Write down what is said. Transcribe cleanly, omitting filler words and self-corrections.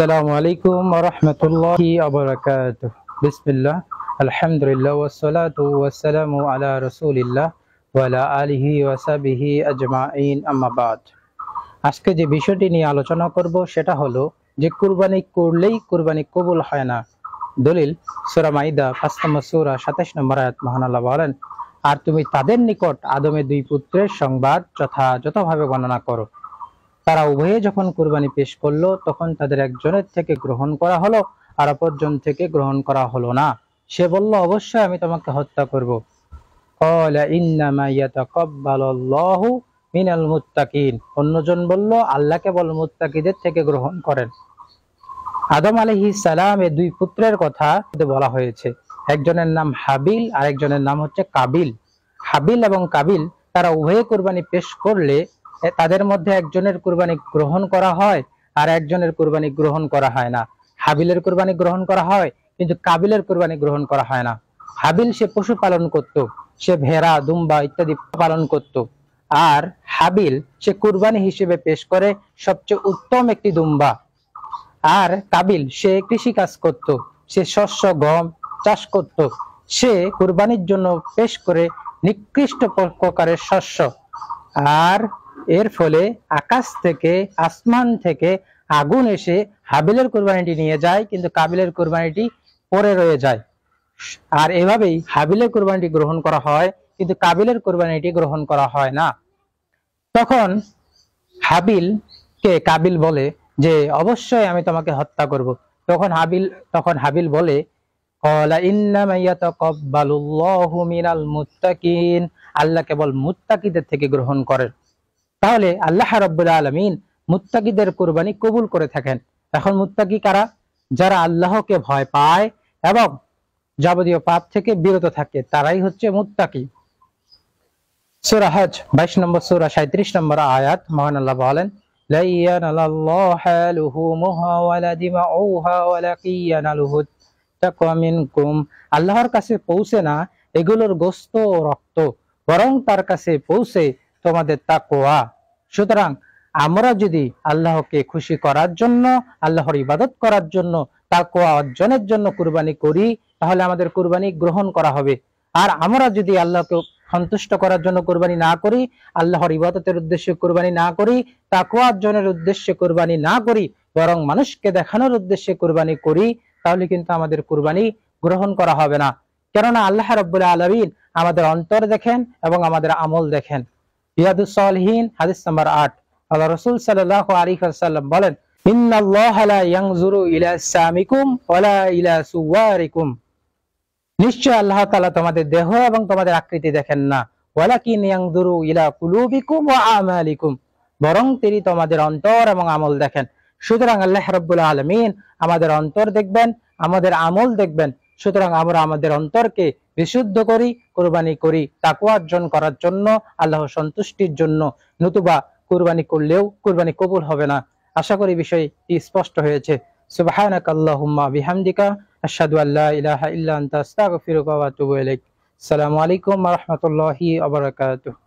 আসসালামু আলাইকুম ওয়া রাহমাতুল্লাহি ওয়া বারাকাতুহু। বিসমিল্লাহ, আলহামদুলিল্লাহ ওয়াসসালাতু ওয়াসসালামু আলা রাসূলিল্লাহ ওয়া আলা আলিহি ওয়া সাহবিহি আজমাইন, আম্মা বাদ। আজকে যে বিষয়টি নিয়ে আলোচনা করব সেটা হলো যে কুরবানি করলেই কুরবানি কবুল হয় না। দলিল সূরা মাইদা ৫ নম্বর সূরা ২৭ নম্বর আয়াত। মহান আল্লাহ বলেন, আর তুমি তাদের নিকট আদমের দুই পুত্রের সংবাদ যথাযথভাবে বর্ণনা করো। তারা উভয়ে যখন কুরবানি পেশ করলো তখন তাদের একজনের থেকে গ্রহণ করা হলো আর অপরজন থেকে গ্রহণ করা হলো না। সে বলল, অবশ্যই আমি তোমাকে হত্যা করব। ক্বালা ইন্নামা ইয়াতাকাব্বালুল্লাহু মিনাল মুত্তাকিন। অন্যজন বলল, আল্লাহ কেবল মুত্তাকিদের থেকে গ্রহণ করেন। আদম আলাইহিস সালামের দুই পুত্রের কথা বলা হয়েছে। একজনের নাম হাবিল আর একজনের নাম হচ্ছে কাবিল। হাবিল এবং কাবিল তারা উভয়ে কুরবানি পেশ করলে তাদের মধ্যে একজনের কুরবানি গ্রহণ করা হয় আর একজনের কুরবানি গ্রহণ করা হয় না। হাবিলের কুরবানি গ্রহণ করা হয় কিন্তু কাবিলের কুরবানি গ্রহণ করা হয় না। হাবিল সে পশু পালন করত, সে ভেড়া দুম্বা ইত্যাদি পালন করত, আর হাবিল সে কুরবানি হিসেবে পেশ করে সবচেয়ে উত্তম একটি দুম্বা। আর কাবিল সে কৃষি কাজ করত, সে শস্য গম চাষ করত, সে কুরবানির জন্য পেশ করে নিকৃষ্ট প্রকারের শস্য। আর এর ফলে আকাশ থেকে আসমান থেকে আগুন এসে হাবিলের কুরবানিটি নিয়ে যায়, কিন্তু কাবিলের কুরবানিটি পড়ে রয়ে যায়। আর এভাবেই হাবিলের কুরবানিটি গ্রহণ করা হয় কিন্তু কাবিলের কুরবানিটি গ্রহণ করা হয় না। তখন হাবিলকে কাবিল বলে যে, অবশ্যই আমি তোমাকে হত্যা করব। তখন হাবিল বলে, ক্বালা ইন্নামা ইয়াতাকাব্বালুল্লাহু মিনাল মুত্তাকিন। আল্লাহ কেবল মুত্তাকিদের থেকে গ্রহণ করেন। তাহলে আল্লাহ রাব্বুল আলামিন মুত্তাকিদের কুরবানি কবুল করে থাকেন। এখন মুত্তাকি কারা? যারা আল্লাহকে ভয় পায় এবং যাবতীয় পাপ থেকে বিরত থাকে, তারাই হচ্ছে মুত্তাকি। সূরা হজ 22 নম্বর সূরা 37 নম্বর আয়াত। মহান আল্লাহ বলেন, লা ইয়ানালাল্লাহু লুহুমুহা ওয়ালা দিমাউহা ওয়ালাকিন ইয়ানালুহু তাকওয়া মিনকুম। আল্লাহর কাছে পৌঁছে না এগুলোর গোশত ও রক্ত, বরং তার কাছে পৌঁছে তোমাদের তাকওয়া। সুতরাং আমরা যদি আল্লাহকে খুশি করার জন্য, আল্লাহর ইবাদত করার জন্য, তাকওয়া অর্জনের জন্য কুরবানি করি, তাহলে আমাদের কুরবানি গ্রহণ করা হবে। আর আমরা যদি আল্লাহকে সন্তুষ্ট করার জন্য কুরবানি না করি, আল্লাহর ইবাদতের উদ্দেশ্যে কুরবানি না করি, তাকওয়া অর্জনের উদ্দেশ্যে কুরবানি না করি, বরং মানুষকে দেখানোর উদ্দেশ্যে কুরবানি করি, তাহলে কিন্তু আমাদের কুরবানি গ্রহণ করা হবে না। কেননা আল্লাহ রাব্বুল আলামিন আমাদের অন্তর দেখেন এবং আমাদের আমল দেখেন। রিয়াদুস সালিহিন হাদিস নাম্বার 8। আল্লাহ রাসূল সাল্লাল্লাহু আলাইহি ওয়াসাল্লাম বলেন, ইন্নাল্লাহা লা ইয়ানজুরু ইলা সামিকুম ওয়ালা ইলা সুওয়ারিকুম। নিশ্চয় আল্লাহ তাআলা তোমাদের দেহ এবং তোমাদের আকৃতি দেখেন না, ওয়ালাকিন ইয়ানজুরু ইলা কুলুবিকুম ওয়া আমালিকুম, বরং তিনি তোমাদের অন্তর এবং আমল দেখেন। সুতরাং আল্লাহ রাব্বুল আলামিন আমাদের অন্তর দেখবেন, আমাদের আমল দেখবেন। সুতরাং আমরা আমাদের অন্তরকে বিশুদ্ধ করি, কুরবানি করি তাকওয়া অর্জন করার জন্য, আল্লাহ সন্তুষ্টির জন্য। নতুবা কুরবানি করলেও কুরবানি কবুল হবে না। আশা করি বিষয়টি স্পষ্ট হয়েছে। সুবহানাকাল্লাহুম্মা বিহামদিকা আশহাদু আল্লা ইলাহা ইল্লা আনতা আস্তাগফিরুকা ওয়া আতুবু ইলাইক। আসসালামু আলাইকুম ওয়া রাহমাতুল্লাহি ওয়া বারাকাতুহু।